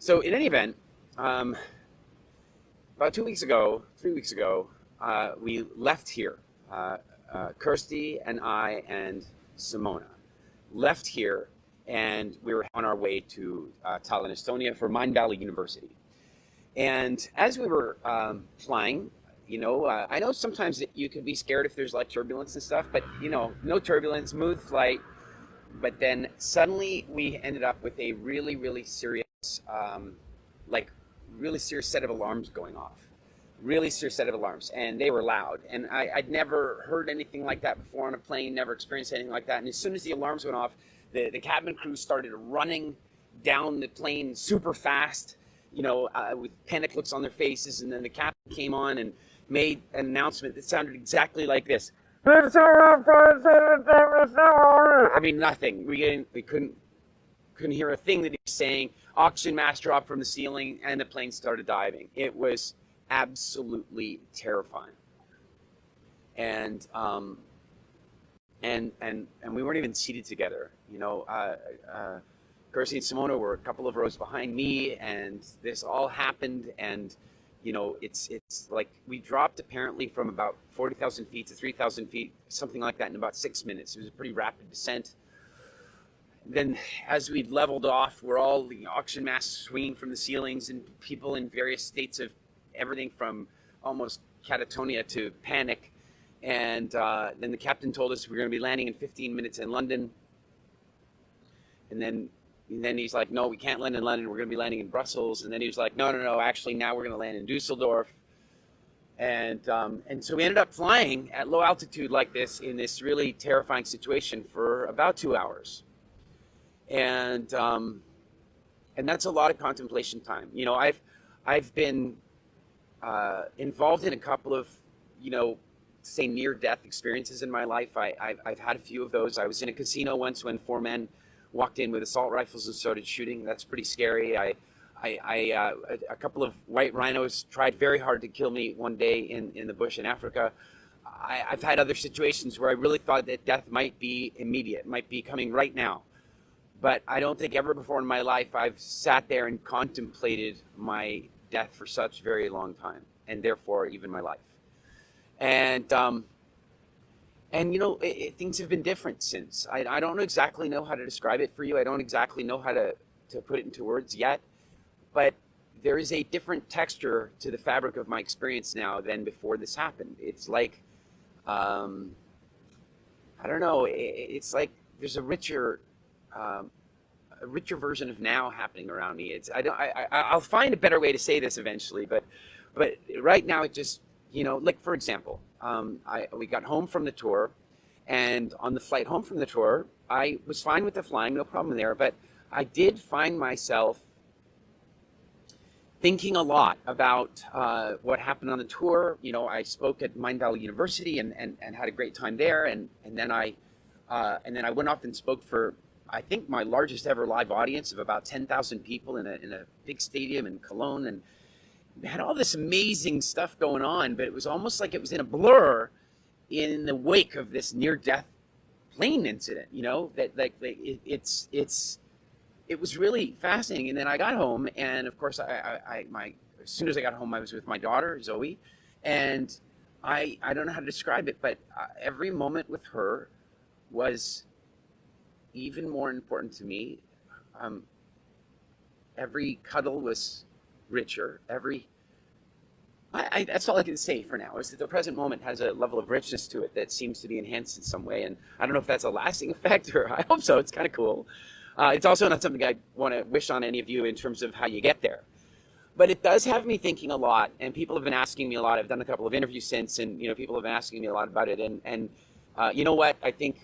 So in any event, um, about 3 weeks ago, we left here. Kirsty and I and Simona left here, and we were on our way to Tallinn, Estonia for Mind Valley University. And as we were flying, I know sometimes that you can be scared if there's like turbulence and stuff, but no turbulence, smooth flight. But then suddenly we ended up with a really, really serious, like really serious set of alarms going off. Really serious set of alarms, and they were loud. And I'd never heard anything like that before on a plane, never experienced anything like that. And as soon as the alarms went off, the cabin crew started running down the plane super fast, with panic looks on their faces. And then the captain came on and made an announcement that sounded exactly like this. I mean, nothing. We couldn't hear a thing that he was saying. Oxygen mask dropped from the ceiling, and the plane started diving. It was absolutely terrifying. And we weren't even seated together. Kirsty and Simona were a couple of rows behind me, and this all happened. And it's like we dropped apparently from about 40,000 feet to 3,000 feet, something like that, in about 6 minutes. It was a pretty rapid descent. Then as we leveled off, we're all the oxygen masks swinging from the ceilings, and people in various states of everything from almost catatonia to panic. And then the captain told us we were going to be landing in 15 minutes in London. And then he's like, no, we can't land in London. We're going to be landing in Brussels. And then he was like, no, actually, now we're going to land in Dusseldorf. And so we ended up flying at low altitude like this in this really terrifying situation for about 2 hours. And that's a lot of contemplation time. I've been involved in a couple of, say near-death experiences in my life. I've had a few of those. I was in a casino once when 4 men walked in with assault rifles and started shooting. That's pretty scary. A couple of white rhinos tried very hard to kill me one day in the bush in Africa. I've had other situations where I really thought that death might be immediate, might be coming right now. But I don't think ever before in my life I've sat there and contemplated my death for such a very long time, and therefore even my life. And things have been different since. I don't exactly know how to describe it for you. I don't exactly know how to put it into words yet. But there is a different texture to the fabric of my experience now than before this happened. It's like, I don't know. It's like there's a richer version of now happening around me. I'll find a better way to say this eventually. But right now it just, like for example, we got home from the tour, and on the flight home from the tour, I was fine with the flying, no problem there. But I did find myself thinking a lot about what happened on the tour. I spoke at Mind Valley University and had a great time there, and then I went off and spoke for, I think, my largest ever live audience of about 10,000 people in a big stadium in Cologne, and had all this amazing stuff going on. But it was almost like it was in a blur in the wake of this near-death plane incident. It was really fascinating. And then I got home, and of course, as soon as I got home, I was with my daughter, Zoe, and I don't know how to describe it, but every moment with her was even more important to me. Every cuddle was richer. That's all I can say for now, is that the present moment has a level of richness to it that seems to be enhanced in some way. And I don't know if that's a lasting effect, or I hope so. It's kind of cool. It's also not something I want to wish on any of you in terms of how you get there. But it does have me thinking a lot, and people have been asking me a lot. I've done a couple of interviews since, and people have been asking me a lot about it. And you know what? I think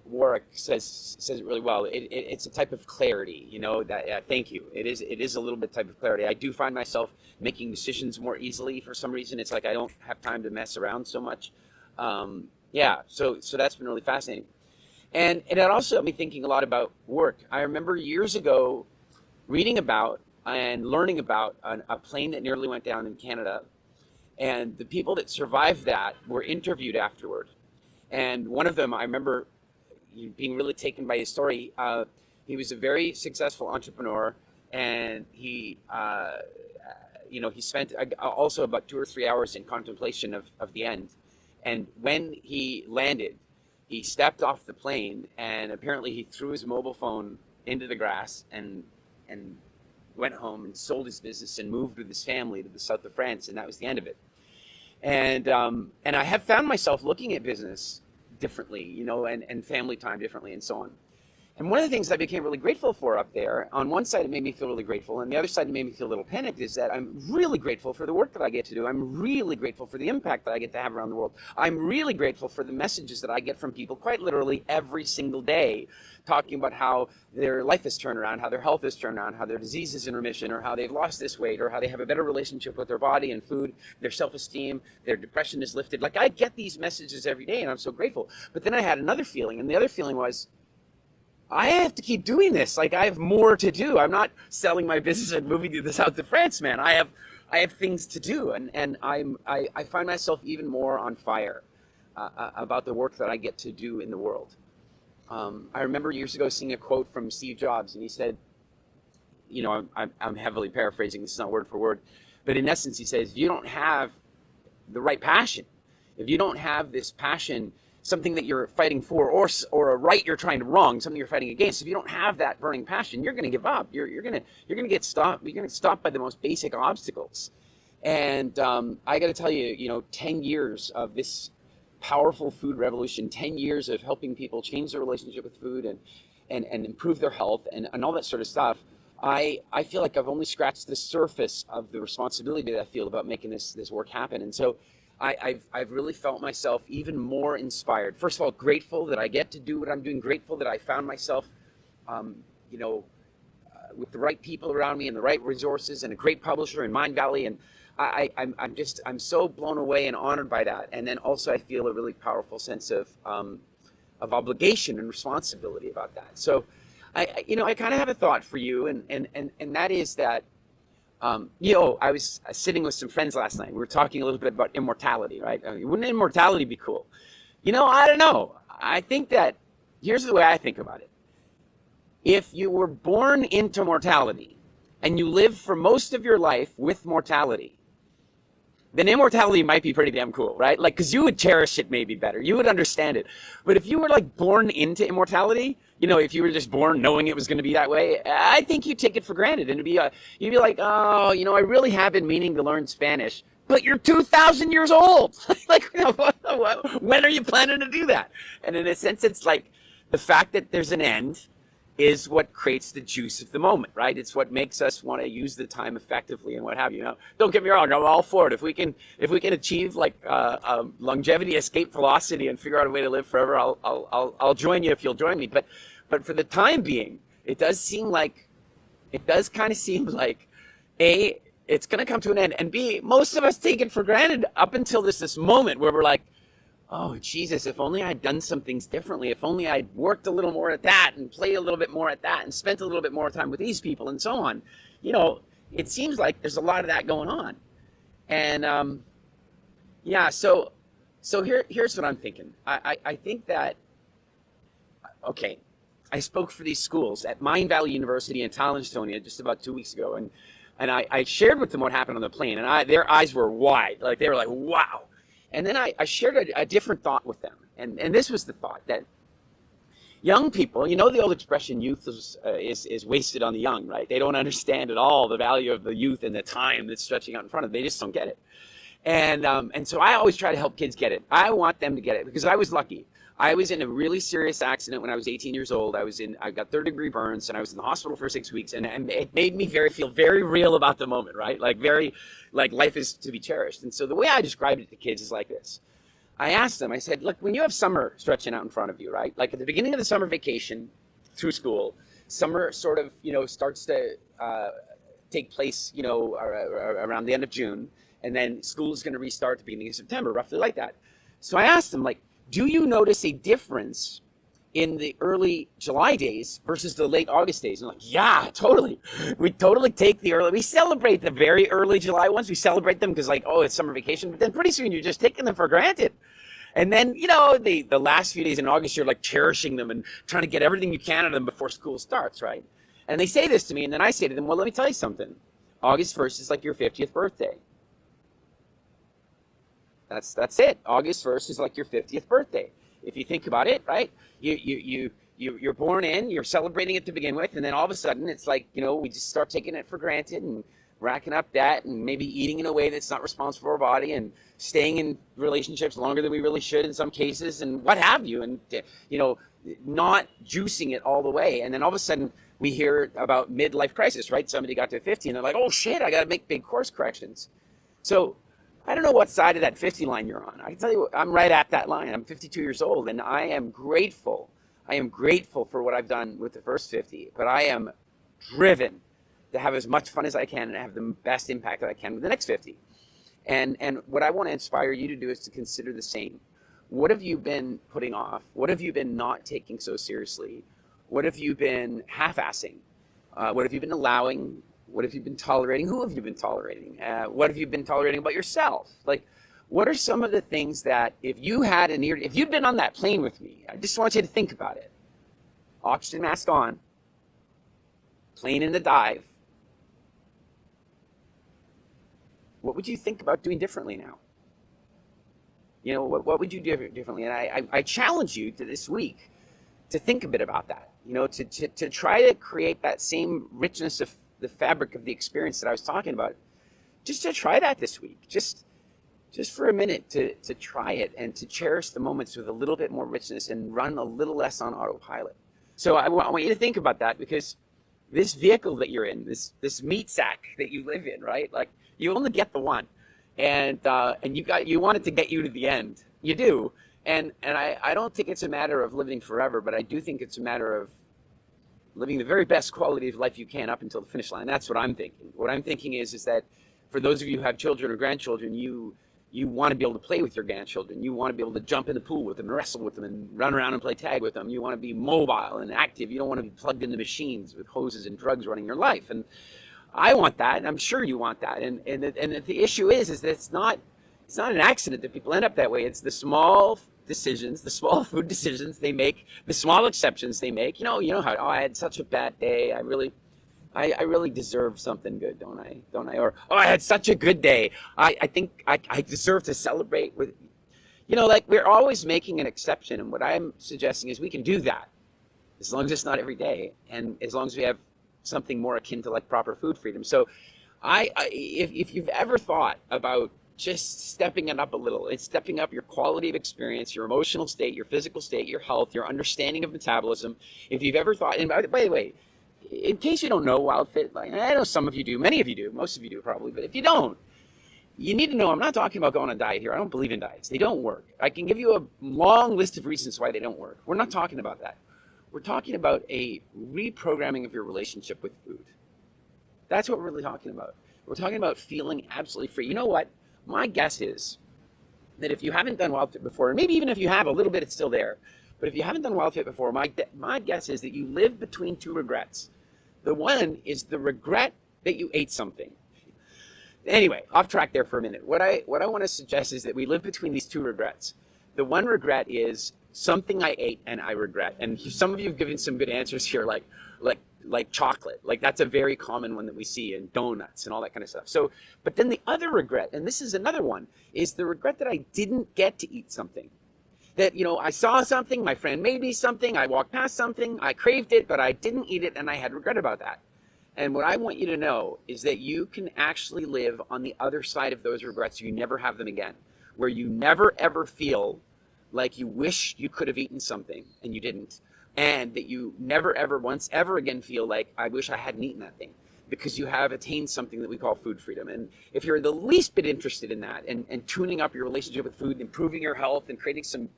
Warwick says it really well. It's a type of clarity. Thank you. It is a little bit type of clarity. I do find myself making decisions more easily for some reason. It's like I don't have time to mess around so much. So that's been really fascinating. And it also got me thinking a lot about work. I remember years ago reading about and learning about a plane that nearly went down in Canada, and the people that survived that were interviewed afterward. And one of them, I remember being really taken by his story. He was a very successful entrepreneur, and he spent also about 2 or 3 hours in contemplation of the end. And when he landed, he stepped off the plane, and apparently he threw his mobile phone into the grass and went home and sold his business and moved with his family to the south of France, and that was the end of it. And I have found myself looking at business differently, and family time differently, and so on. And one of the things I became really grateful for up there, on one side it made me feel really grateful, and the other side it made me feel a little panicked, is that I'm really grateful for the work that I get to do. I'm really grateful for the impact that I get to have around the world. I'm really grateful for the messages that I get from people quite literally every single day, talking about how their life has turned around, how their health has turned around, how their disease is in remission, or how they've lost this weight, or how they have a better relationship with their body and food, their self-esteem, their depression is lifted. Like, I get these messages every day, and I'm so grateful. But then I had another feeling, and the other feeling was, I have to keep doing this. Like, I have more to do. I'm not selling my business and moving to the south of France, man. I have things to do, and I find myself even more on fire about the work that I get to do in the world. I remember years ago seeing a quote from Steve Jobs, and he said, I'm heavily paraphrasing, this is not word for word, but in essence he says, if you don't have the right passion, if you don't have this passion, something that you're fighting for, or a right you're trying to wrong, something you're fighting against, if you don't have that burning passion, you're going to give up. You're going to get stopped. You're going to get stopped by the most basic obstacles. And I got to tell you, 10 years of this powerful food revolution, 10 years of helping people change their relationship with food and improve their health and all that sort of stuff, I feel like I've only scratched the surface of the responsibility that I feel about making this work happen. And so I've really felt myself even more inspired. First of all, grateful that I get to do what I'm doing, grateful that I found myself, with the right people around me and the right resources and a great publisher in Mind Valley. And I'm so blown away and honored by that. And then also I feel a really powerful sense of obligation and responsibility about that. So I kind of have a thought for you, and that is that, I was sitting with some friends last night. We were talking a little bit about immortality, right? Wouldn't immortality be cool? I don't know. I think that, here's the way I think about it. If you were born into mortality and you live for most of your life with mortality, then immortality might be pretty damn cool, right? Like, because you would cherish it maybe better. You would understand it. But if you were like born into immortality, if you were just born knowing it was going to be that way, I think you'd take it for granted. And you'd be like, oh, I really have been meaning to learn Spanish. But you're 2,000 years old. Like, when are you planning to do that? And in a sense, it's like the fact that there's an end is what creates the juice of the moment, right? It's what makes us want to use the time effectively and what have you. Don't get me wrong, I'm all for it. If we can achieve like longevity, escape velocity, and figure out a way to live forever, I'll join you if you'll join me. But for the time being, it does kind of seem like A, it's going to come to an end, and B, most of us take it for granted up until this moment where we're like, oh, Jesus, if only I'd done some things differently. If only I'd worked a little more at that and played a little bit more at that and spent a little bit more time with these people and so on. It seems like there's a lot of that going on. And so here's what I'm thinking. I think that, okay, I spoke for these schools at Mind Valley University in Tallinn, Estonia, just about 2 weeks ago. And I shared with them what happened on the plane, and their eyes were wide. Like, they were like, wow. And then I shared a different thought with them. And this was the thought that young people, the old expression, youth is wasted on the young, right? They don't understand at all the value of the youth and the time that's stretching out in front of them. They just don't get it. And so I always try to help kids get it. I want them to get it because I was lucky. I was in a really serious accident when I was 18 years old. I got third-degree burns, and I was in the hospital for 6 weeks, and it made me feel very real about the moment, right? Like life is to be cherished. And so the way I described it to kids is like this. I asked them, I said, look, when you have summer stretching out in front of you, right? Like at the beginning of the summer vacation through school, summer sort of, starts to take place, around the end of June, and then school is going to restart at the beginning of September, roughly like that. So I asked them, like, do you notice a difference in the early July days versus the late August days? And I'm like, yeah, totally. We totally take we celebrate the very early July ones. We celebrate them because like, oh, it's summer vacation. But then pretty soon you're just taking them for granted. And then, the last few days in August, you're like cherishing them and trying to get everything you can out of them before school starts, right? And they say this to me, and then I say to them, well, let me tell you something. August 1st is like your 50th birthday. That's it. August 1st is like your 50th birthday. If you think about it, right? You're born in, you're celebrating it to begin with, and then all of a sudden it's like, we just start taking it for granted and racking up debt and maybe eating in a way that's not responsible for our body and staying in relationships longer than we really should in some cases and what have you, and not juicing it all the way. And then all of a sudden we hear about midlife crisis, right? Somebody got to 50 and they're like, oh shit, I got to make big course corrections. So I don't know what side of that 50 line you're on. I can tell you, I'm right at that line. I'm 52 years old, and I am grateful. I am grateful for what I've done with the first 50, but I am driven to have as much fun as I can and have the best impact that I can with the next 50. And what I want to inspire you to do is to consider the same. What have you been putting off? What have you been not taking so seriously? What have you been half-assing? What have you been allowing? What have you been tolerating? Who have you been tolerating? What have you been tolerating about yourself? Like, what are some of the things that if you'd been on that plane with me, I just want you to think about it. Oxygen mask on, plane in the dive. What would you think about doing differently now? What would you do differently? And I challenge you to this week to think a bit about that. To try to create that same richness of the fabric of the experience that I was talking about. Just to try that this week. Just for a minute to try it and to cherish the moments with a little bit more richness and run a little less on autopilot. So I want you to think about that, because this vehicle that you're in, this meat sack that you live in, right? Like, you only get the one, and you want it to get you to the end. You do, and I don't think it's a matter of living forever, but I do think it's a matter of living the very best quality of life you can up until the finish line. That's what I'm thinking. What I'm thinking is that for those of you who have children or grandchildren, you want to be able to play with your grandchildren. You want to be able to jump in the pool with them and wrestle with them and run around and play tag with them. You want to be mobile and active. You don't want to be plugged into machines with hoses and drugs running your life. And I want that, and I'm sure you want that. And the issue is that it's not an accident that people end up that way. It's the small decisions, the small food decisions they make, the small exceptions they make. You know how, I had such a bad day. I really deserve something good, don't I? Or, I had such a good day. I think I deserve to celebrate with, like, we're always making an exception. And what I'm suggesting is we can do that as long as it's not every day. And as long as we have something more akin to like proper food freedom. So if you've ever thought about just stepping it up a little, it's stepping up your quality of experience, your emotional state, your physical state, your health, your understanding of metabolism. If you've ever thought, and by the way, in case you don't know Wildfit, like, I know some of you do, many of you do, most of you do probably, but if you don't, you need to know I'm not talking about going on a diet here. I don't believe in diets. They don't work. I can give you a long list of reasons why they don't work. We're not talking about that. We're talking about a reprogramming of your relationship with food. That's what we're really talking about. We're talking about feeling absolutely free. You know what? My guess is that if you haven't done Wildfit before, and maybe even if you have a little bit, it's still there. But if you haven't done Wildfit before, my guess is that you live between two regrets. The one is the regret that you ate something. Anyway, off track there for a minute. What I want to suggest is that we live between these two regrets. The one regret is something I ate and I regret. And some of you have given some good answers here, like chocolate. Like, that's a very common one that we see, in donuts and all that kind of stuff. So, but then the other regret, and this is another one, is the regret that I didn't get to eat something. That, I saw something, my friend made me something, I walked past something, I craved it, but I didn't eat it, and I had regret about that. And what I want you to know is that you can actually live on the other side of those regrets so you never have them again, where you never ever feel like you wish you could have eaten something and you didn't, and that you never ever once ever again feel like, I wish I hadn't eaten that thing, because you have attained something that we call food freedom. And if you're the least bit interested in that, and tuning up your relationship with food, improving your health, and creating some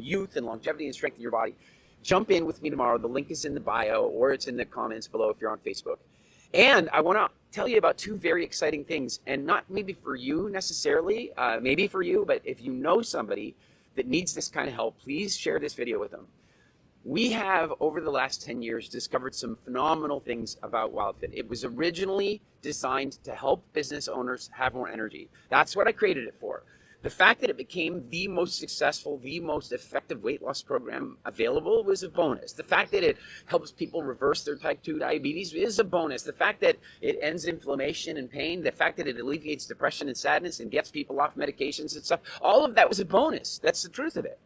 youth and longevity and strength in your body, jump in with me tomorrow. The link is in the bio, or it's in the comments below if you're on Facebook. And I want to tell you about two very exciting things, and not maybe for you necessarily, maybe for you, but if you know somebody that needs this kind of help, please share this video with them. We have, over the last 10 years, discovered some phenomenal things about Wildfit. It was originally designed to help business owners have more energy. That's what I created it for. The fact that it became the most successful, the most effective weight loss program available was a bonus. The fact that it helps people reverse their type 2 diabetes is a bonus. The fact that it ends inflammation and pain, the fact that it alleviates depression and sadness and gets people off medications and stuff, all of that was a bonus. That's the truth of it.